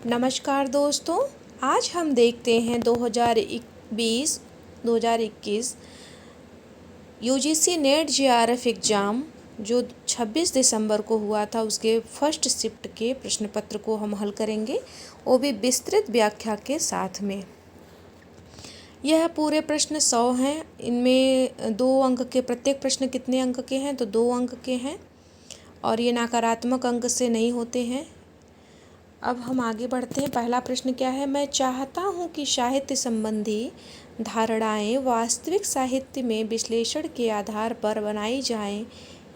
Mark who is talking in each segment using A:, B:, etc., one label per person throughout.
A: नमस्कार दोस्तों, आज हम देखते हैं 2021 यूजीसी नेट जेआरएफ एग्ज़ाम जो 26 दिसंबर को हुआ था, उसके फर्स्ट शिफ्ट के प्रश्न पत्र को हम हल करेंगे, वो भी विस्तृत व्याख्या के साथ में। यह पूरे प्रश्न 100 हैं। इनमें 2 अंक के, प्रत्येक प्रश्न कितने अंक के हैं तो 2 अंक के हैं और ये नकारात्मक अंक से नहीं होते हैं। अब हम आगे बढ़ते हैं। पहला प्रश्न क्या है? मैं चाहता हूँ कि साहित्य संबंधी धारणाएं वास्तविक साहित्य में विश्लेषण के आधार पर बनाई जाएं।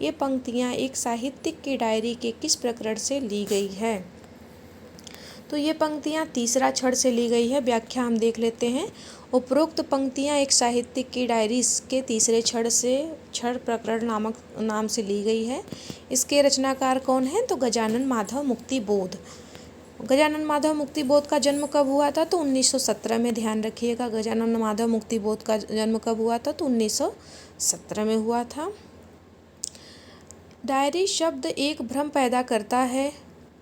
A: ये पंक्तियाँ एक साहित्यिक की डायरी के किस प्रकरण से ली गई है? तो ये पंक्तियाँ तीसरा छड़ से ली गई है। व्याख्या हम देख लेते हैं। उपरोक्त पंक्तियाँ एक साहित्यिक की डायरी के तीसरे छड़ प्रकरण नाम से ली गई है। इसके रचनाकार कौन हैं? तो गजानन माधव मुक्तिबोध। गजानन माधव मुक्तिबोध का जन्म कब हुआ था? तो 1917 में। ध्यान रखिएगा, गजानन माधव मुक्तिबोध का जन्म कब हुआ था? तो 1917 में हुआ था। डायरी शब्द एक भ्रम पैदा करता है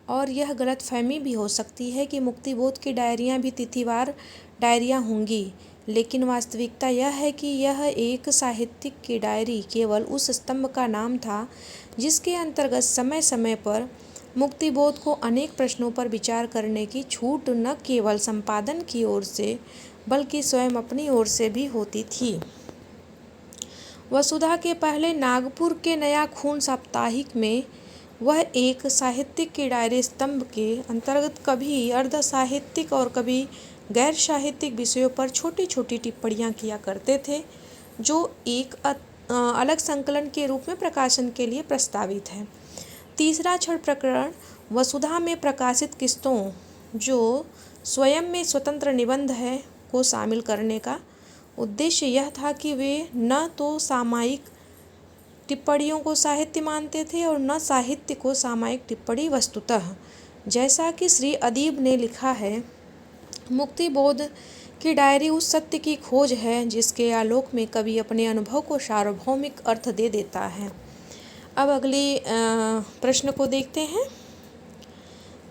A: और यह गलतफहमी भी हो सकती है कि मुक्तिबोध की डायरियां भी तिथिवार डायरियां होंगी, लेकिन वास्तविकता यह है कि यह एक साहित्यिक की डायरी केवल उस स्तंभ का नाम था जिसके अंतर्गत समय समय पर मुक्तिबोध को अनेक प्रश्नों पर विचार करने की छूट न केवल संपादन की ओर से बल्कि स्वयं अपनी ओर से भी होती थी। वसुधा के पहले नागपुर के नया खून साप्ताहिक में वह एक साहित्यिक की डायरी स्तंभ के अंतर्गत कभी अर्ध साहित्यिक और कभी गैर साहित्यिक विषयों पर छोटी छोटी टिप्पणियाँ किया करते थे, जो एक अलग संकलन के रूप में प्रकाशन के लिए प्रस्तावित है। तीसरा छड़ प्रकरण वसुधा में प्रकाशित किस्तों, जो स्वयं में स्वतंत्र निबंध है, को शामिल करने का उद्देश्य यह था कि वे न तो सामयिक टिप्पणियों को साहित्य मानते थे और न साहित्य को सामयिक टिप्पणी वस्तुतः। जैसा कि श्री अदीब ने लिखा है, मुक्तिबोध की डायरी उस सत्य की खोज है जिसके आलोक में कवि अपने अनुभव को सार्वभौमिक अर्थ दे देता है। अब अगली प्रश्न को देखते हैं।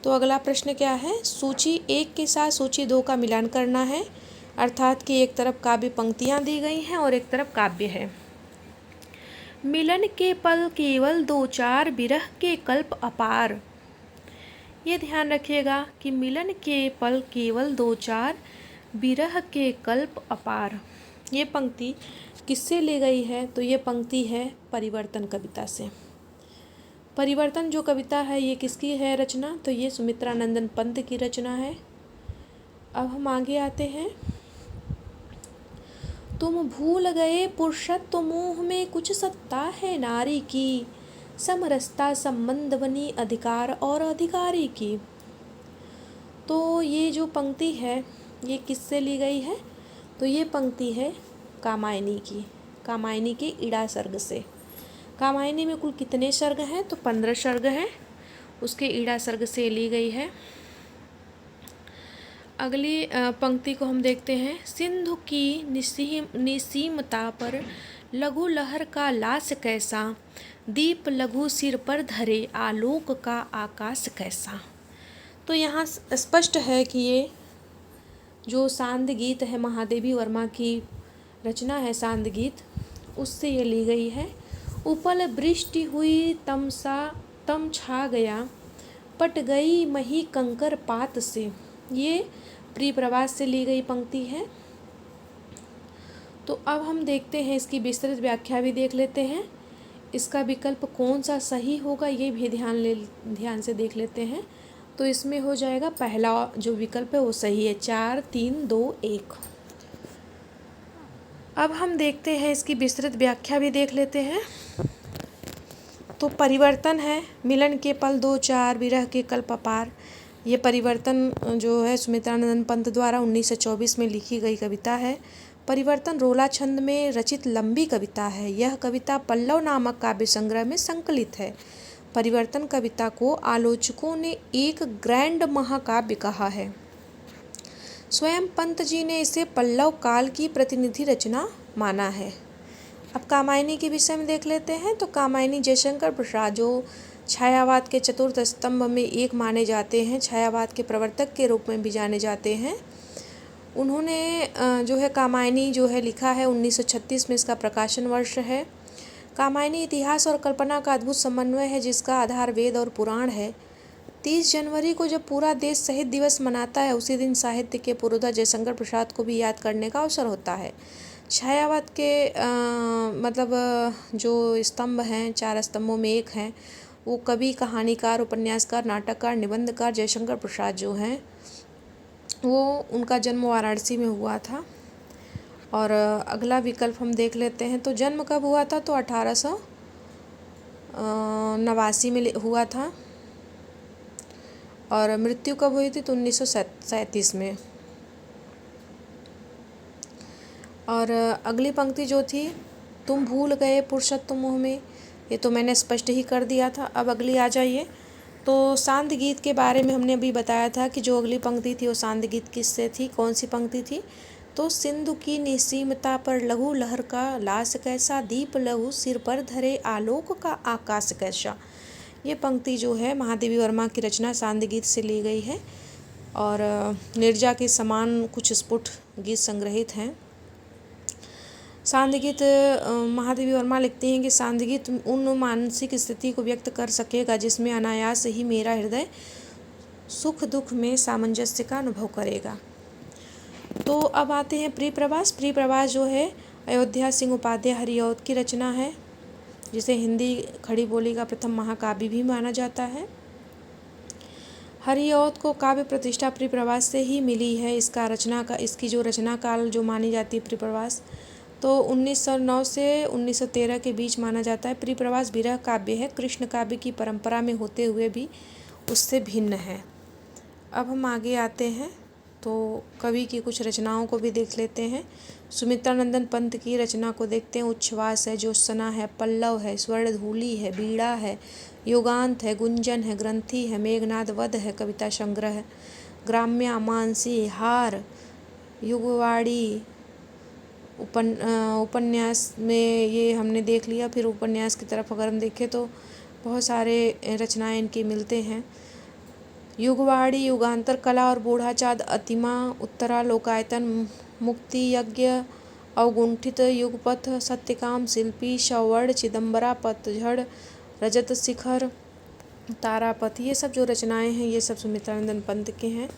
A: तो अगला प्रश्न क्या है? सूची 1 के साथ सूची 2 का मिलान करना है, अर्थात कि एक तरफ काव्य पंक्तियाँ दी गई हैं और एक तरफ काव्य है। मिलन के पल केवल 2-4 विरह के कल्प अपार। ये ध्यान रखिएगा कि मिलन के पल केवल 2-4 विरह के कल्प अपार। ये पंक्ति किससे ली गई है? तो ये पंक्ति है परिवर्तन कविता से। परिवर्तन जो कविता है, ये किसकी है रचना? तो ये सुमित्रानंदन पंत की रचना है। अब हम आगे आते हैं। तुम भूल गए पुरुषत्व मोह में कुछ सत्ता है नारी की, समरसता संबंध बनी अधिकार और अधिकारी की। तो ये जो पंक्ति है, ये किससे ली गई है? तो ये पंक्ति है कामायनी की, कामायनी के इड़ा सर्ग से। कामायनी में कुल कितने सर्ग हैं? तो 15 सर्ग हैं, उसके ईड़ा सर्ग से ली गई है। अगली पंक्ति को हम देखते हैं। सिंधु की निसीमता पर लघु लहर का लास कैसा, दीप लघु सिर पर धरे आलोक का आकाश कैसा। तो यहाँ स्पष्ट है कि ये जो सांद गीत है, महादेवी वर्मा की रचना है सांद गीत, उससे ये ली गई है। उपल वृष्टि हुई तम छा गया, पट गई मही कंकर पात से। ये प्रिय प्रवास से ली गई पंक्ति है। तो अब हम देखते हैं, इसकी विस्तृत व्याख्या भी देख लेते हैं। इसका विकल्प कौन सा सही होगा ये भी ध्यान से देख लेते हैं। तो इसमें हो जाएगा पहला जो विकल्प है वो सही है, 4, 3, 2, 1। अब हम देखते हैं, इसकी विस्तृत व्याख्या भी देख लेते हैं। तो परिवर्तन है, मिलन के पल 2-4 विरह के कल्प अपार। ये परिवर्तन जो है सुमित्रानंदन पंत द्वारा 1924 में लिखी गई कविता है। परिवर्तन रोला छंद में रचित लंबी कविता है। यह कविता पल्लव नामक काव्य संग्रह में संकलित है। परिवर्तन कविता को आलोचकों ने एक ग्रैंड महाकाव्य कहा है। स्वयं पंत जी ने इसे पल्लव काल की प्रतिनिधि रचना माना है। अब कामायनी के विषय में देख लेते हैं। तो कामायनी जयशंकर प्रसाद जो छायावाद के चतुर्थ स्तंभ में एक माने जाते हैं, छायावाद के प्रवर्तक के रूप में भी जाने जाते हैं। उन्होंने जो है कामायनी जो है लिखा है 1936 में, इसका प्रकाशन वर्ष है। कामायनी इतिहास और कल्पना का अद्भुत समन्वय है जिसका आधार वेद और पुराण है। 30 जनवरी को जब पूरा देश शहीद दिवस मनाता है, उसी दिन साहित्य के पुरोधा जयशंकर प्रसाद को भी याद करने का अवसर होता है। छायावाद के जो स्तंभ हैं, 4 स्तंभों में एक हैं, वो कवि, कहानीकार, उपन्यासकार, नाटककार, निबंधकार जयशंकर प्रसाद जो हैं, वो उनका जन्म वाराणसी में हुआ था। और अगला विकल्प हम देख लेते हैं। तो जन्म कब हुआ था? तो 1889 में हुआ था। और मृत्यु कब हुई थी? तो 1937 में। और अगली पंक्ति जो थी, तुम भूल गए पुरुषत्व मोह में, ये तो मैंने स्पष्ट ही कर दिया था। अब अगली आ जाइए। तो सांद गीत के बारे में हमने अभी बताया था कि जो अगली पंक्ति थी वो सांद गीत किससे थी, कौन सी पंक्ति थी? तो सिंधु की निसीमता पर लघु लहर का लास कैसा, दीप लहु सिर पर धरे आलोक का आकाश कैसा। ये पंक्ति जो है महादेवी वर्मा की रचना सांद गीत से ली गई है। और निर्जा के समान कुछ स्फुट गीत संग्रहित हैं। सांद गीत महादेवी वर्मा लिखती हैं कि सांद गीत उन मानसिक स्थिति को व्यक्त कर सकेगा जिसमें अनायास ही मेरा हृदय सुख दुख में सामंजस्य का अनुभव करेगा। तो अब आते हैं प्रिय प्रवास। प्रिय प्रवास जो है अयोध्या सिंह उपाध्याय हरिऔध की रचना है, जिसे हिंदी खड़ी बोली का प्रथम महाकाव्य भी माना जाता है। हरिऔध को काव्य प्रतिष्ठा प्रिय प्रवास से ही मिली है। इसकी जो रचना काल जो मानी जाती है प्रिय प्रवास, तो 1909 से 1913 के बीच माना जाता है। प्रिय प्रवास विरह काव्य है, कृष्ण काव्य की परंपरा में होते हुए भी उससे भिन्न है। अब हम आगे आते हैं तो कवि की कुछ रचनाओं को भी देख लेते हैं। सुमित्रानंदन पंत की रचना को देखते हैं। उच्छ्वास है, ज्योत्सना है, पल्लव है, स्वर्णधूलि है, बीड़ा है, युगांत है, गुंजन है, ग्रंथि है, मेघनाद वध है, कविता संग्रह, ग्राम्या, मानसी, हार, युगवाड़ी, उपन्यास में ये हमने देख लिया। फिर उपन्यास की तरफ अगर हम देखें तो बहुत सारे रचनाएं इनकी मिलते हैं। युगवाड़ी, युगांतर, कला और बूढ़ा चाँद, अतिमा, उत्तरा, लोकायतन, मुक्ति यज्ञ, अवगुंठित, युगपथ, सत्यकाम, शिल्पी, शवर्ण, चिदंबरा, पतझड़, रजत शिखर, तारापथ, ये सब जो रचनाएं हैं ये सब सुमित्रानंदन पंत के हैं।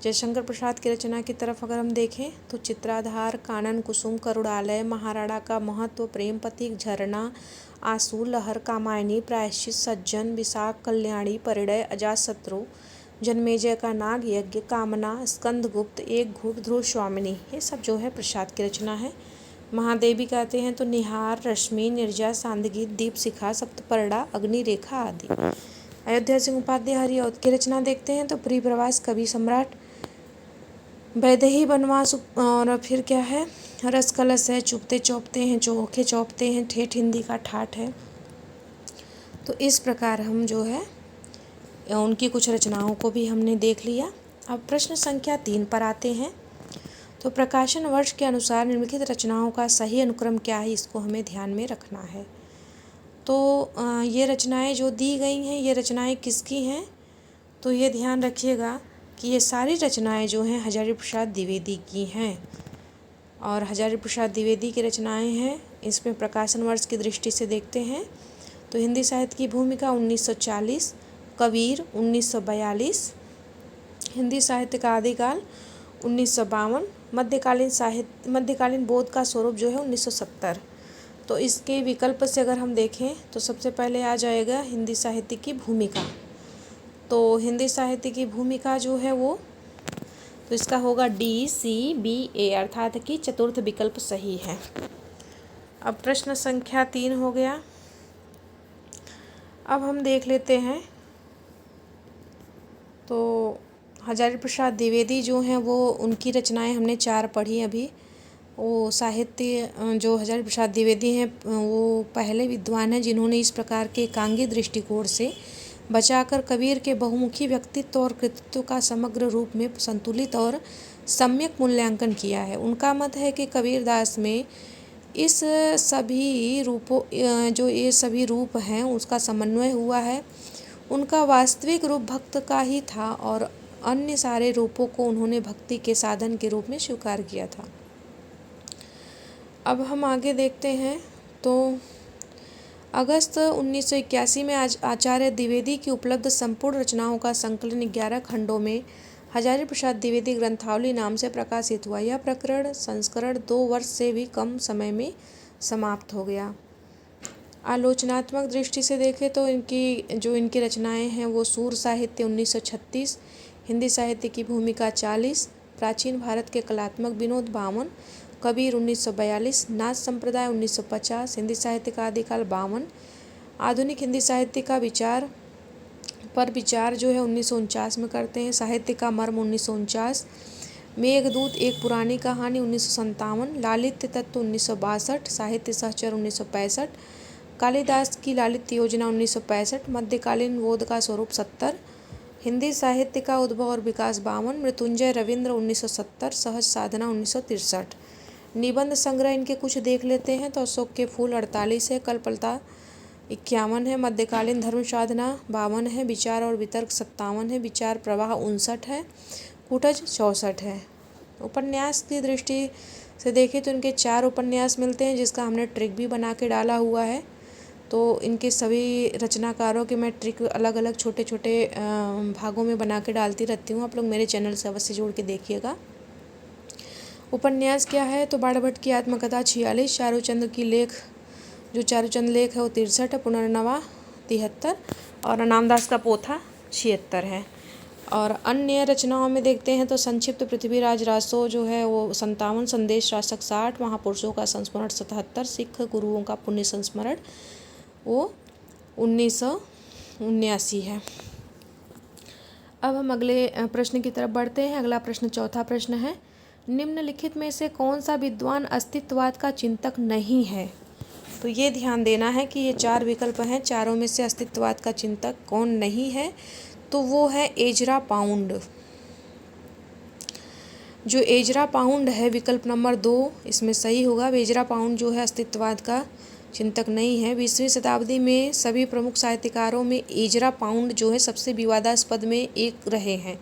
A: जयशंकर प्रसाद की रचना की तरफ अगर हम देखें तो चित्राधार, कानन कुसुम, करुणालय, महाराणा का महत्व, प्रेम पथिक, झरना, आंसू, लहर, कामायनी, प्रायश्चित, सज्जन, विशाख, कल्याणी, परिणय, अजातशत्रु, जन्मेजय का नाग यज्ञ, कामना, स्कंदगुप्त, एक घूट, ध्रुव स्वामिनी, ये सब जो है प्रसाद की रचना है। महादेवी कहते हैं तो निहार, रश्मि, निर्जा, सांदगीत, दीप शिखा, सप्तपर्णा, अग्नि रेखा आदि। अयोध्या सिंह उपाध्याय हरिऔध की रचना देखते हैं तो प्रिय प्रवास, कवि सम्राट, वैदेही वनवास, और फिर क्या है, रस कलश है, चुपते चौपते हैं, चौखे चौपते हैं, ठेठ हिंदी का ठाठ है। तो इस प्रकार हम जो है उनकी कुछ रचनाओं को भी हमने देख लिया। अब प्रश्न संख्या 3 पर आते हैं। तो प्रकाशन वर्ष के अनुसार निम्नलिखित रचनाओं का सही अनुक्रम क्या है, इसको हमें ध्यान में रखना है। तो ये रचनाएं जो दी गई हैं ये रचनाएं किसकी हैं? तो ये ध्यान रखिएगा कि ये सारी रचनाएं जो हैं हजारी प्रसाद द्विवेदी की हैं। और हजारी प्रसाद द्विवेदी की रचनाएं हैं। इसमें प्रकाशन वर्ष की दृष्टि से देखते हैं तो हिंदी साहित्य की भूमिका 1940, कबीर 1942, हिंदी साहित्य का आदिकाल 1952, मध्यकालीन बोध का स्वरूप जो है 1970। तो इसके विकल्प से अगर हम देखें तो सबसे पहले आ जाएगा हिंदी साहित्य की भूमिका। तो हिंदी साहित्य की भूमिका जो है वो, तो इसका होगा DCBA, अर्थात कि चतुर्थ विकल्प सही है। अब प्रश्न संख्या 3 हो गया। अब हम देख लेते हैं तो हजारी प्रसाद द्विवेदी जो हैं वो, उनकी रचनाएं हमने 4 पढ़ी अभी। वो साहित्य जो हजारी प्रसाद द्विवेदी हैं वो पहले विद्वान हैं जिन्होंने इस प्रकार के एकांगी दृष्टिकोण से बचाकर कबीर के बहुमुखी व्यक्तित्व और कृतित्व का समग्र रूप में संतुलित और सम्यक मूल्यांकन किया है। उनका मत है कि कबीरदास में इस सभी रूपों जो ये सभी रूप हैं उसका समन्वय हुआ है। उनका वास्तविक रूप भक्त का ही था और अन्य सारे रूपों को उन्होंने भक्ति के साधन के रूप में स्वीकार किया था। अब हम आगे देखते हैं तो अगस्त 1981 में आचार्य द्विवेदी की उपलब्ध संपूर्ण रचनाओं का संकलन 11 खंडों में हजारी प्रसाद द्विवेदी ग्रंथावली नाम से प्रकाशित हुआ। यह प्रकरण संस्करण 2 वर्ष से भी कम समय में समाप्त हो गया। आलोचनात्मक दृष्टि से देखें तो इनकी रचनाएं हैं वो सूर साहित्य 1936, हिंदी साहित्य की भूमिका 40, प्राचीन भारत के कलात्मक विनोद 52, कबीर 1942, नाथ संप्रदाय 1950, हिंदी साहित्य का आदिकाल 52, आधुनिक हिंदी साहित्य का विचार जो है 1949 में करते हैं, साहित्य का मर्म 1949, मेघदूत एक पुरानी कहानी 1957, लालित्य तत्व 1962, साहित्य सहचर 1965, कालिदास की लालित योजना 1965, मध्यकालीन बोध का स्वरूप 70, हिंदी साहित्य का उद्भव और विकास 52, मृत्युंजय रविंद्र 1970, सहज साधना 1963। निबंध संग्रह इनके कुछ देख लेते हैं तो अशोक के फूल 48 है, कल्पलता 51 है, मध्यकालीन धर्म साधना 52 है, विचार और वितर्क 57 है, विचार प्रवाह 59 है, कुटज 64 है। उपन्यास की दृष्टि से देखें तो इनके 4 उपन्यास मिलते हैं जिसका हमने ट्रिक भी बना के डाला हुआ है। तो इनके सभी रचनाकारों के मैं ट्रिक अलग अलग छोटे छोटे भागों में बना के डालती रहती हूँ। आप लोग मेरे चैनल से अवश्य जोड़ के देखिएगा। उपन्यास क्या है तो बाणभट्ट की आत्मकथा 46, चारूचंद की लेख जो चारूचंद लेख है वो 63 है, पुनर्नवा 73 और रामदास का पोथा 76 है। और अन्य रचनाओं में देखते हैं तो संक्षिप्त पृथ्वीराज रासो जो है वो 57, संदेश शासक 60, महापुरुषों का संस्मरण 77, सिख गुरुओं का पुण्य संस्मरण वो 1979 है। अब हम अगले प्रश्न की तरफ बढ़ते हैं। अगला प्रश्न चौथा प्रश्न है, निम्नलिखित में से कौन सा विद्वान अस्तित्ववाद का चिंतक नहीं है। तो ये ध्यान देना है कि ये 4 विकल्प हैं, चारों में से अस्तित्ववाद का चिंतक कौन नहीं है तो वो है एजरा पाउंड। जो एजरा पाउंड है विकल्प नंबर 2 इसमें सही होगा। एजरा पाउंड जो है अस्तित्ववाद का चिंतक नहीं है। 20वीं शताब्दी में सभी प्रमुख साहित्यकारों में एजरा पाउंड जो है सबसे विवादास्पद में एक रहे हैं।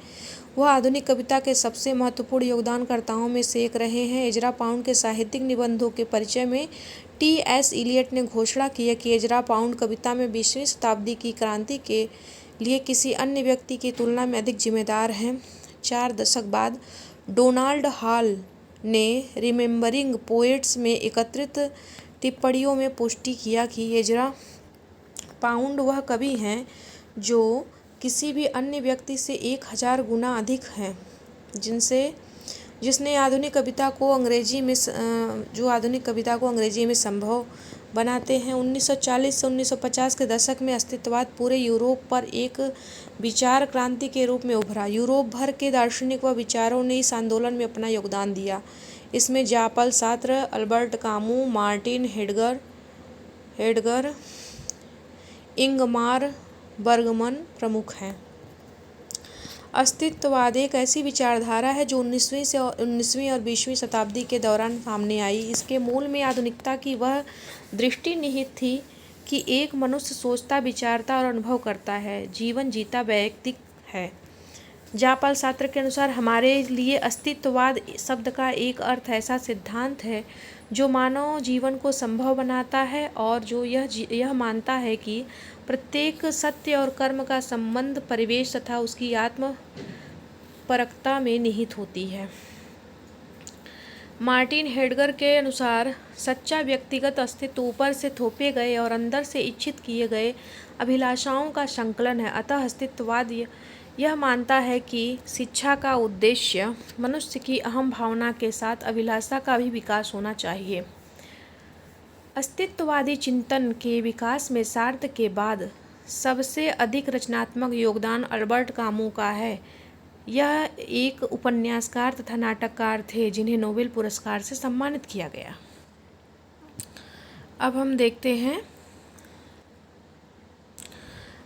A: वह आधुनिक कविता के सबसे महत्वपूर्ण योगदानकर्ताओं में से एक रहे हैं। एजरा पाउंड के साहित्यिक निबंधों के परिचय में T.S. इलियट ने घोषणा की है कि एजरा पाउंड कविता में 20वीं शताब्दी की क्रांति के लिए किसी अन्य व्यक्ति की तुलना में अधिक जिम्मेदार हैं। 4 दशक बाद डोनाल्ड हॉल ने रिमेंबरिंग पोएट्स में एकत्रित टिप्पणियों में पुष्टि किया कि एजरा पाउंड वह कवि हैं जो किसी भी अन्य व्यक्ति से 1000 गुना अधिक हैं जिसने आधुनिक कविता को अंग्रेजी में संभव बनाते हैं। 1940 से 1950 के दशक में अस्तित्ववाद पूरे यूरोप पर एक विचार क्रांति के रूप में उभरा। यूरोप भर के दार्शनिक व विचारों ने इस आंदोलन में अपना योगदान दिया। इसमें Jean Paul Sartre, Albert Camus, Martin Heidegger, Ingmar Bergman प्रमुख हैं। अस्तित्ववाद एक ऐसी विचारधारा है जो 19वीं और 20वीं शताब्दी के दौरान सामने आई। इसके मूल में आधुनिकता की वह दृष्टि निहित थी कि एक मनुष्य सोचता, विचारता और अनुभव करता है, जीवन जीता वैयक्तिक है। जापल सार्त्र के अनुसार हमारे लिए अस्तित्ववाद शब्द का एक अर्थ ऐसा सिद्धांत है जो मानव जीवन को संभव बनाता है और जो यह मानता है कि प्रत्येक सत्य और कर्म का संबंध परिवेश तथा उसकी आत्मपरकता में निहित होती है। मार्टिन हेडगर के अनुसार सच्चा व्यक्तिगत अस्तित्व ऊपर से थोपे गए और अंदर से इच्छित किए गए अभिलाषाओं का संकलन है। अतः अस्तित्ववाद यह मानता है कि शिक्षा का उद्देश्य मनुष्य की अहम भावना के साथ अभिलाषा का भी विकास होना चाहिए। अस्तित्ववादी चिंतन के विकास में सार्त्र के बाद सबसे अधिक रचनात्मक योगदान अल्बर्ट कामू का है। यह एक उपन्यासकार तथा नाटककार थे जिन्हें नोबेल पुरस्कार से सम्मानित किया गया। अब हम देखते हैं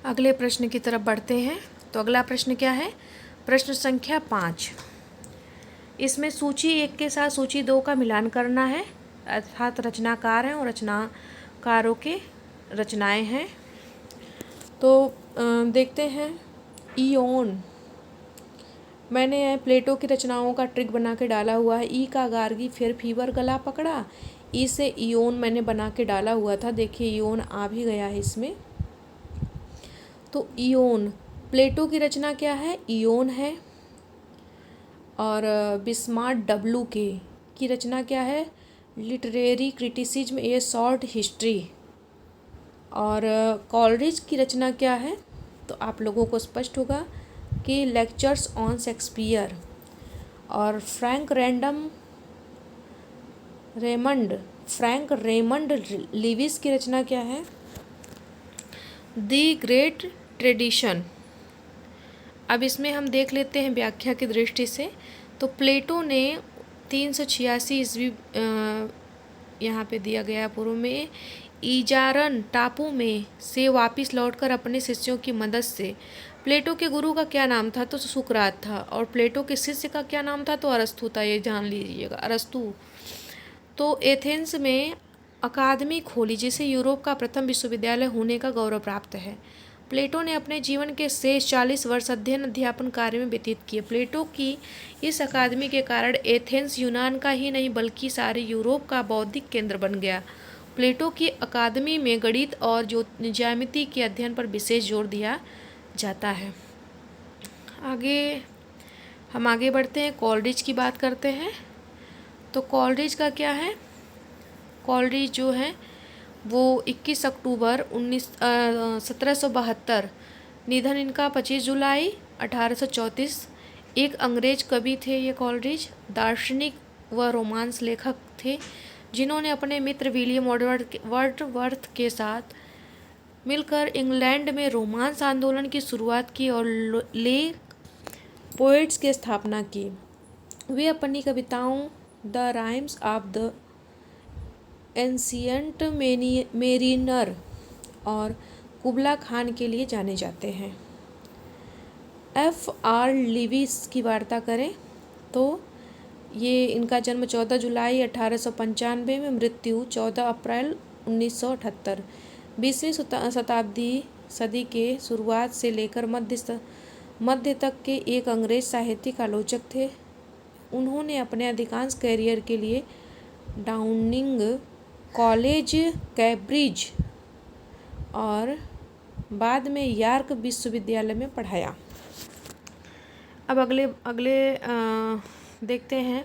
A: अगले प्रश्न की तरफ बढ़ते हैं। तो अगला प्रश्न क्या है? प्रश्न संख्या 5। इसमें सूची 1 के साथ सूची 2 का मिलान करना है। अर्थात रचनाकार हैं और रचनाकारों के रचनाएं हैं। तो देखते हैं इयोन। मैंने प्लेटो की रचनाओं का ट्रिक बना के डाला हुआ है। ई का गार्गी फिर फीवर गला पकड़ा, ई से इयोन मैंने बना के डाला हुआ था। देखिए इयोन आ भी गया है इसमें। तो इयोन प्लेटो की रचना क्या है? इयोन है। और बिस्मार्ट डब्लू के की रचना क्या है? लिटरेरी क्रिटिसिज्म ए शॉर्ट हिस्ट्री। और कॉलरिज की रचना क्या है? तो आप लोगों को स्पष्ट होगा कि लेक्चर्स ऑन शेक्सपियर। और फ्रैंक रेमंड लिविस की रचना क्या है? The great tradition. अब इसमें हम देख लेते हैं व्याख्या की दृष्टि से। तो प्लेटो ने 386 ईस्वी यहाँ पे दिया गया पूर्व में इजारन टापू में से वापिस लौटकर अपने शिष्यों की मदद से। प्लेटो के गुरु का क्या नाम था? तो सुकरात था। और प्लेटो के शिष्य का क्या नाम था? तो अरस्तु था। ये जान लीजिएगा, अरस्तु। तो एथेंस में अकादमी खोली जिसे यूरोप का प्रथम विश्वविद्यालय होने का गौरव प्राप्त है। प्लेटो ने अपने जीवन के शेष 40 वर्ष अध्ययन अध्यापन कार्य में व्यतीत किए। प्लेटो की इस अकादमी के कारण एथेंस यूनान का ही नहीं बल्कि सारे यूरोप का बौद्धिक केंद्र बन गया। प्लेटो की अकादमी में गणित और ज्यामिति के अध्ययन पर विशेष जोर दिया जाता है। हम आगे बढ़ते हैं, कॉलरिज की बात करते हैं। तो कॉलरिज का क्या है? कॉलरिज जो है वो 21 अक्टूबर 1772, निधन इनका 25 जुलाई 1834। एक अंग्रेज कवि थे ये कॉलरिज, दार्शनिक व रोमांस लेखक थे जिन्होंने अपने मित्र विलियम वर्ड्सवर्थ के साथ मिलकर इंग्लैंड में रोमांस आंदोलन की शुरुआत की और ले पोएट्स की स्थापना की। वे अपनी कविताओं the rhymes of the ancient mariner और कुबला खान के लिए जाने जाते हैं। F.R. लिविस की वार्ता करें तो ये इनका जन्म 14 जुलाई 1895 में, मृत्यु 14 अप्रैल 1978। 20वीं सदी के शुरुआत से लेकर मध्य तक के एक अंग्रेज साहित्यिक आलोचक थे। उन्होंने अपने अधिकांश करियर के लिए डाउनिंग कॉलेज, कैम्ब्रिज और बाद में यॉर्क विश्वविद्यालय में पढ़ाया। अब अगले देखते हैं।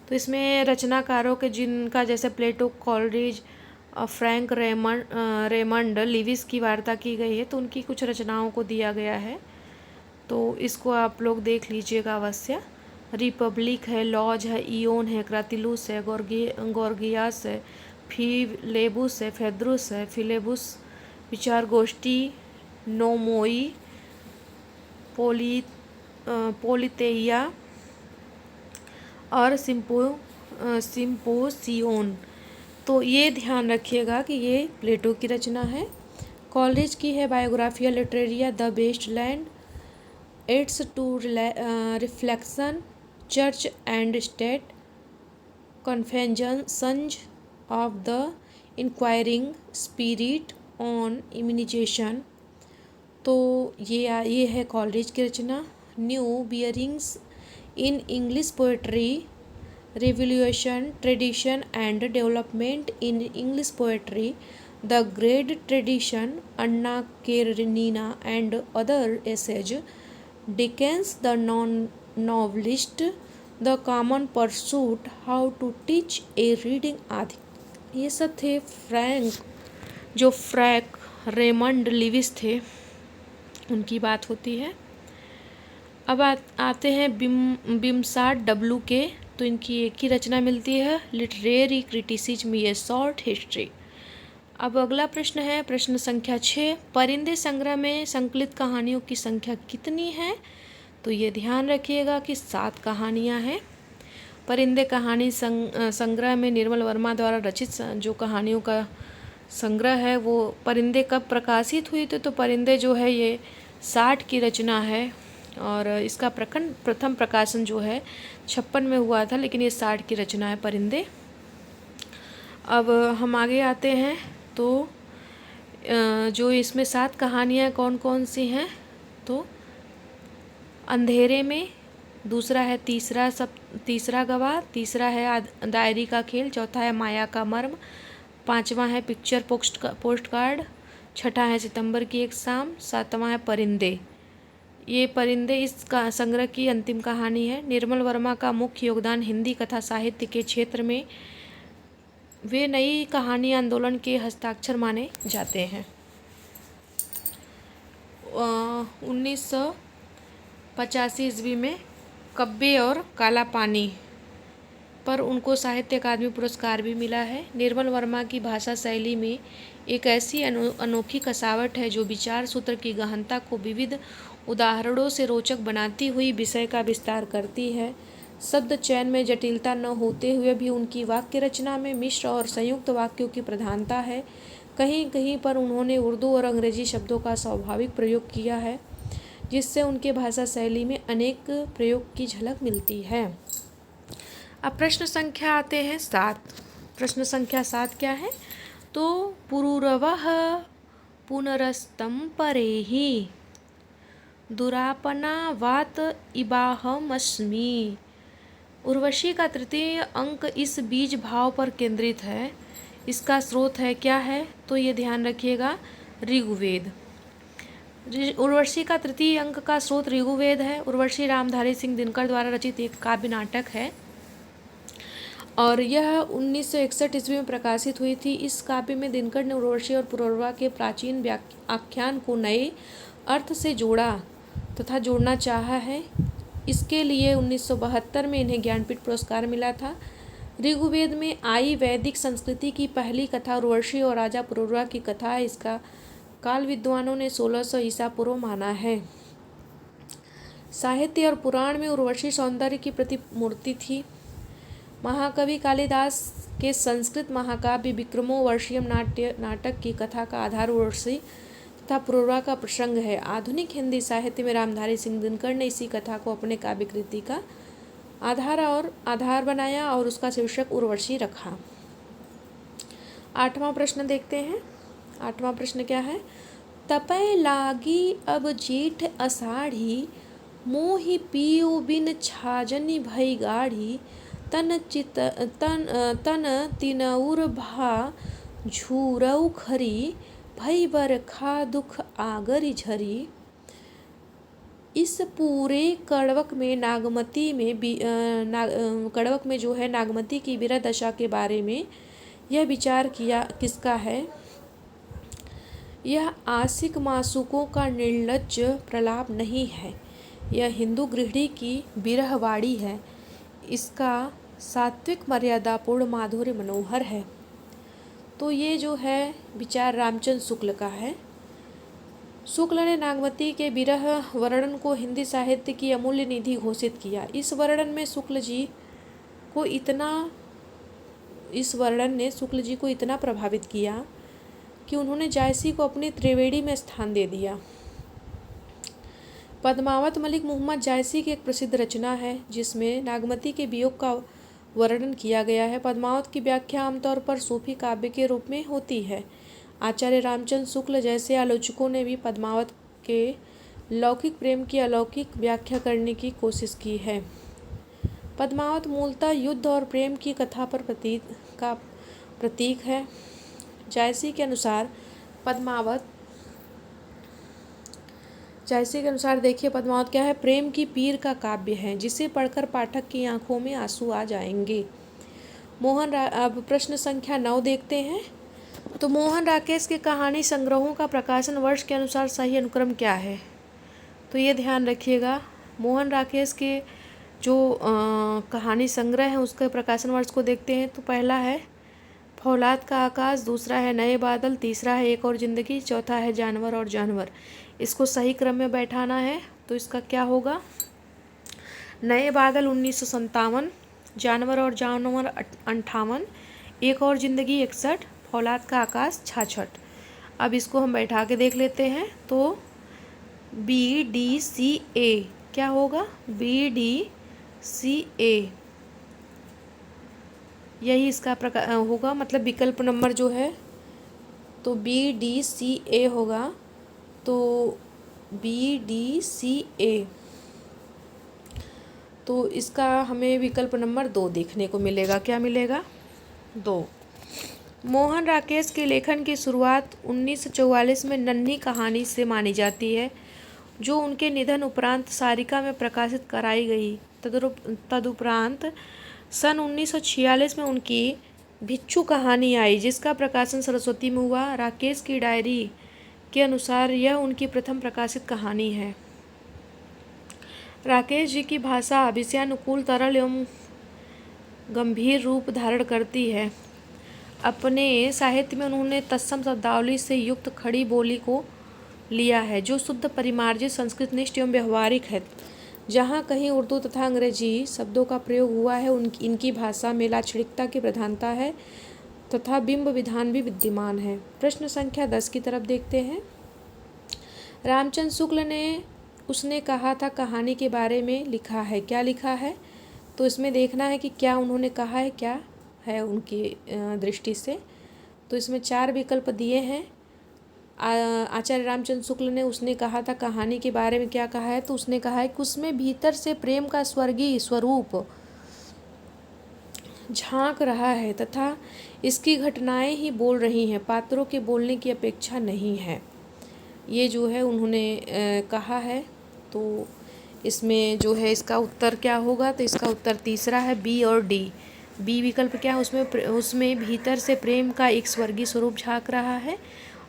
A: तो इसमें रचनाकारों के जिनका जैसे प्लेटो, कॉलरिज और फ्रैंक रेमंड लिविस की वार्ता की गई है, तो उनकी कुछ रचनाओं को दिया गया है, तो इसको आप लोग देख लीजिएगा अवश्य। रिपब्लिक है, लॉज है, इयोन है, क्रातिलुस है, गोर्गियास है, फिलेबुस है, फेद्रुस है, फिलेबुस, विचार गोष्ठी, नोमोई, पोलितेइया और सिम्पोसियोन। तो ये ध्यान रखिएगा कि ये प्लेटो की रचना है। कॉलरिज की है Biographia Literaria the best land, aids to reflection, church and state, confessions of the inquiring spirit on immunization. तो ये है कॉलरिज की रचना। New bearings in English poetry, revolution, tradition and development in English poetry, the great tradition, Anna Karenina and other essays, Dickens the novelist, the common pursuit, how to teach a reading आदि। ये सब थे Frank Raymond Lewis थे, उनकी बात होती है। अब आते हैं बिम्सार्ट डब्लू के। तो इनकी एक ही रचना मिलती है, लिटरेरी क्रिटिसिज्म ए शॉर्ट हिस्ट्री। अब अगला प्रश्न है प्रश्न संख्या 6, परिंदे संग्रह में संकलित कहानियों की संख्या कितनी है? तो ये ध्यान रखिएगा कि 7 कहानियाँ हैं। परिंदे कहानी संग्रह में निर्मल वर्मा द्वारा रचित जो कहानियों का संग्रह है वो परिंदे कब प्रकाशित हुई थी? तो परिंदे जो है ये 60 की रचना है और इसका प्रथम प्रकाशन जो है 56 में हुआ था, लेकिन ये 60 की रचना है परिंदे। अब हम आगे आते हैं तो जो इसमें 7 कहानियाँ कौन कौन सी हैं, तो अंधेरे में, दूसरा है तीसरा गवाह, तीसरा है डायरी का खेल, चौथा है माया का मर्म, पांचवा है पिक्चर पोस्ट कार्ड, छठा है सितंबर की एक शाम, सातवां है परिंदे। ये परिंदे इस संग्रह की अंतिम कहानी है। निर्मल वर्मा का मुख्य योगदान हिंदी कथा साहित्य के क्षेत्र में वे नई कहानी आंदोलन के हस्ताक्षर माने जाते हैं। 1985 ईस्वी में कब्बे और काला पानी पर उनको साहित्य अकादमी पुरस्कार भी मिला है। निर्मल वर्मा की भाषा शैली में एक ऐसी अनोखी कसावट है जो विचार सूत्र की गहनता को विविध उदाहरणों से रोचक बनाती हुई विषय का विस्तार करती है। शब्द चयन में जटिलता न होते हुए भी उनकी वाक्य रचना में मिश्र और संयुक्त वाक्यों की प्रधानता है। कहीं कहीं पर उन्होंने उर्दू और अंग्रेजी शब्दों का स्वाभाविक प्रयोग किया है, जिससे उनके भाषा शैली में अनेक प्रयोग की झलक मिलती है। अब प्रश्न संख्या आते हैं 7। प्रश्न संख्या 7 क्या है, तो पुरूरवः पुनरस्तं परेहि दुरापनावात इबाहमस्मि। उर्वशी का तृतीय अंक इस बीज भाव पर केंद्रित है। इसका स्रोत है क्या है, तो ये ध्यान रखिएगा, ऋग्वेद। उर्वशी का तृतीय अंक का स्रोत ऋग्वेद है। उर्वशी रामधारी सिंह दिनकर द्वारा रचित एक काव्य नाटक है और यह 1961 ईस्वी में प्रकाशित हुई थी। इस काव्य में दिनकर ने उर्वशी और पुरूरवा के प्राचीन आख्यान को नए अर्थ से जोड़ा तथा जोड़ना चाहा है। इसके लिए 1972 में इन्हें ज्ञानपीठ पुरस्कार मिला था। ऋग्वेद में आई वैदिक संस्कृति की पहली कथा उर्वशी और राजा पुरूरवा की कथा है। इसका काल विद्वानों ने 1600 ईसा पूर्व माना है। साहित्य और पुराण में उर्वशी सौंदर्य की प्रतिमूर्ति थी। महाकवि कालिदास के संस्कृत महाकाव्य विक्रमोर्वशीयम नाटक की कथा का आधार उर्वशी तथा पुरूरवा का प्रसंग है। आधुनिक हिंदी साहित्य में रामधारी सिंह दिनकर ने इसी कथा को अपने काव्य कृति का आधार बनाया और उसका शीर्षक उर्वशी रखा। 8वां प्रश्न देखते हैं। 8वां प्रश्न क्या है, तपय लागी अब जेठ अषाढ़ी मोहि पियो बिन छाजनी भई गाढ़ी तन तिनउर भा झूरऊ खरी भई बरखा दुख आगरी झरी। इस पूरे कड़वक में कड़वक में जो है नागमती की विरह दशा के बारे में यह विचार किया किसका है, यह आशिक मासूकों का निर्लज्ज प्रलाप नहीं है, यह हिंदू गृहिणी की विरहवाणी है। इसका सात्विक मर्यादापूर्ण माधुर्य मनोहर है। तो ये जो है विचार रामचंद्र शुक्ल का है। शुक्ल ने नागमती के विरह वर्णन को हिंदी साहित्य की अमूल्य निधि घोषित किया। इस वर्णन ने शुक्ल जी को इतना प्रभावित किया कि उन्होंने जायसी को अपनी त्रिवेणी में स्थान दे दिया। पद्मावत मलिक मोहम्मद जायसी की एक प्रसिद्ध रचना है जिसमें नागमती के वियोग का वर्णन किया गया है। पद्मावत की व्याख्या आमतौर पर सूफी काव्य के रूप में होती है। आचार्य रामचंद्र शुक्ल जैसे आलोचकों ने भी पद्मावत के लौकिक प्रेम की अलौकिक व्याख्या करने की कोशिश की है। पद्मावत मूलतः युद्ध और प्रेम की कथा पर प्रतीक है। जायसी के अनुसार देखिए पद्मावत क्या है, प्रेम की पीर का काव्य है जिसे पढ़कर पाठक की आंखों में आंसू आ जाएंगे। अब प्रश्न संख्या 9 देखते हैं। तो मोहन राकेश के कहानी संग्रहों का प्रकाशन वर्ष के अनुसार सही अनुक्रम क्या है, तो ये ध्यान रखिएगा। मोहन राकेश के जो कहानी संग्रह है उसके प्रकाशन वर्ष को देखते हैं। तो पहला है फौलाद का आकाश, दूसरा है नए बादल, तीसरा है एक और ज़िंदगी, चौथा है जानवर और जानवर। इसको सही क्रम में बैठाना है तो इसका क्या होगा, नए बादल 1957, जानवर और जानवर 58, एक और ज़िंदगी 61, फौलाद का आकाश 66। अब इसको हम बैठा के देख लेते हैं। तो BDCA क्या होगा, BDCA यही इसका प्रकार होगा, मतलब विकल्प नंबर जो है तो BDCA होगा। तो BDCA, तो इसका हमें विकल्प नंबर 2 देखने को मिलेगा। क्या मिलेगा? 2। मोहन राकेश के लेखन की शुरुआत 1944 में नन्ही कहानी से मानी जाती है, जो उनके निधन उपरांत सारिका में प्रकाशित कराई गई। तदुपरांत सन 1946 में उनकी भिक्षु कहानी आई, जिसका प्रकाशन सरस्वती में हुआ। राकेश की डायरी के अनुसार यह उनकी प्रथम प्रकाशित कहानी है। राकेश जी की भाषा विषयानुकूल, तरल एवं गंभीर रूप धारण करती है। अपने साहित्य में उन्होंने तत्सम शब्दावली से युक्त खड़ी बोली को लिया है, जो शुद्ध परिमार्जित संस्कृतनिष्ठ एवं व्यवहारिक है। जहाँ कहीं उर्दू तथा अंग्रेजी शब्दों का प्रयोग हुआ है, इनकी भाषा में लाक्षणिकता की प्रधानता है तथा बिंब विधान भी विद्यमान है। प्रश्न संख्या 10 की तरफ देखते हैं। रामचंद्र शुक्ल ने उसने कहा था कहानी के बारे में लिखा है। क्या लिखा है? तो इसमें देखना है कि क्या उन्होंने कहा है, क्या है उनकी दृष्टि से। तो इसमें 4 विकल्प दिए हैं। आचार्य रामचंद्र शुक्ल ने उसने कहा था कहानी के बारे में क्या कहा है? तो उसने कहा है कि उसमें भीतर से प्रेम का स्वर्गीय स्वरूप झांक रहा है तथा इसकी घटनाएं ही बोल रही हैं, पात्रों के बोलने की अपेक्षा नहीं है। ये जो है उन्होंने कहा है। तो इसमें जो है इसका उत्तर क्या होगा? तो इसका उत्तर तीसरा है, बी और डी। बी विकल्प क्या है? उसमें भीतर से प्रेम का एक स्वर्गीय स्वरूप झांक रहा है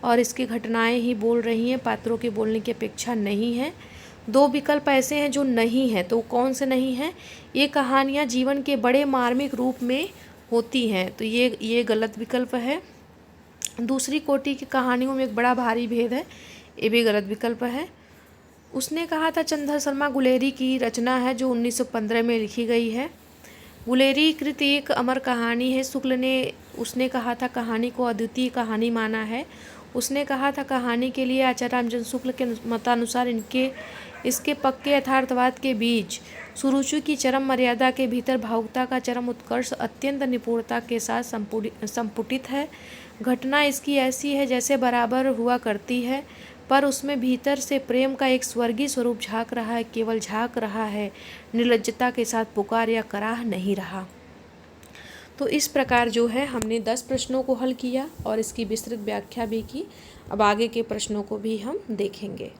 A: और इसकी घटनाएं ही बोल रही हैं, पात्रों के बोलने की अपेक्षा नहीं है। 2 विकल्प ऐसे हैं जो नहीं हैं। तो कौन से नहीं हैं? ये कहानियाँ जीवन के बड़े मार्मिक रूप में होती हैं, तो ये गलत विकल्प है। दूसरी कोटि की कहानियों में एक बड़ा भारी भेद है, ये भी गलत विकल्प है। उसने कहा था चंद्र शर्मा गुलेरी की रचना है, जो 1915 में लिखी गई है। गुलेरी कृत एक अमर कहानी है। उसने कहा था कहानी को अद्वितीय कहानी माना है। उसने कहा था कहानी के लिए आचार्य रामचंद्र शुक्ल के मतानुसार इसके पक्के यथार्थवाद के बीच सुरुचि की चरम मर्यादा के भीतर भावुकता का चरम उत्कर्ष अत्यंत निपुणता के साथ संपुटित है। घटना इसकी ऐसी है जैसे बराबर हुआ करती है, पर उसमें भीतर से प्रेम का एक स्वर्गीय स्वरूप झांक रहा है, केवल झांक रहा है, निर्लज्जता के साथ पुकार या कराह नहीं रहा। तो इस प्रकार जो है हमने 10 प्रश्नों को हल किया और इसकी विस्तृत व्याख्या भी की। अब आगे के प्रश्नों को भी हम देखेंगे।